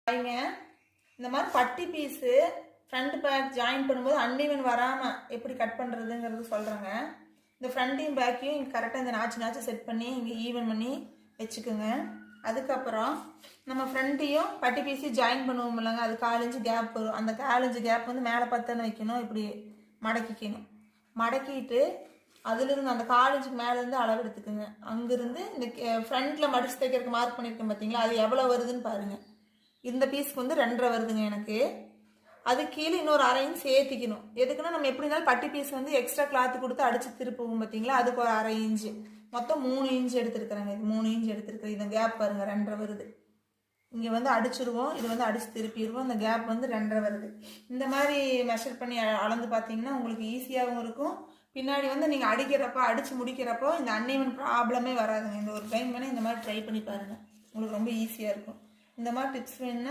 பாருங்க, இந்த மாதிரி பட்டி பீஸு ஃப்ரண்ட் பேக் ஜாயின் பண்ணும்போது அன்இவன் வராமல் எப்படி கட் பண்ணுறதுங்கிறது சொல்கிறேங்க. இந்த ஃப்ரண்ட்டையும் பேக்கையும் இங்கே கரெக்டாக இந்த நாச்சு செட் பண்ணி இங்கே ஈவன் பண்ணி வச்சுக்கோங்க. அதுக்கப்புறம் நம்ம ஃப்ரண்ட்டையும் பட்டி பீஸையும் ஜாயின் பண்ணுவோம் இல்லைங்க, அது 1/4 இன்ச்சு கேப் வரும். அந்த 1/4 இன்ச்சு கேப் வந்து மேலே பத்தன்னு வைக்கணும். இப்படி மடக்கிக்கணும். மடக்கிட்டு அதுலேருந்து அந்த 1/4 இன்ச்சுக்கு மேலேருந்து அளவு எடுத்துக்கோங்க. அங்கேருந்து இந்த ஃப்ரண்ட்டில் மடிச்சு தைக்கிறதுக்கு மார்க் பண்ணியிருக்கேன் பார்த்தீங்களா, அது எவ்வளோ வருதுன்னு பாருங்கள். இந்த பீஸ்க்கு வந்து 2.5 வருதுங்க எனக்கு. அது கீழே இன்னொரு 1/2 இன்ச் சேர்த்திக்கணும். எதுக்குன்னா நம்ம எப்படி இருந்தாலும் பட்டி பீஸ் வந்து எக்ஸ்ட்ரா கிளாத்து கொடுத்து அடிச்சு திருப்புவோம் பார்த்தீங்களா, அதுக்கு ஒரு 1/2 இன்ச்சு. மொத்தம் 3 இன்ச் எடுத்துருக்குறாங்க. இது 3 இன்ச் எடுத்துருக்குறேன். இந்த கேப் பாருங்க 2.5 வருது. இங்கே வந்து அடிச்சிருவோம், இது வந்து அடிச்சு திருப்பிடுவோம். இந்த கேப் வந்து 2.5 வருது. இந்த மாதிரி மெஷர் பண்ணி அளந்து பார்த்தீங்கன்னா உங்களுக்கு ஈஸியாகவும் இருக்கும். பின்னாடி வந்து நீங்கள் அடிக்கிறப்போ அடித்து முடிக்கிறப்போ இந்த அன்இவன் ப்ராப்ளமே வராதுங்க. இந்த ஒரு டைம் வேணால் இந்த மாதிரி ட்ரை பண்ணி பாருங்கள், உங்களுக்கு ரொம்ப ஈஸியாக இருக்கும். இந்த மாதிரி டிப்ஸ் வேணும்னா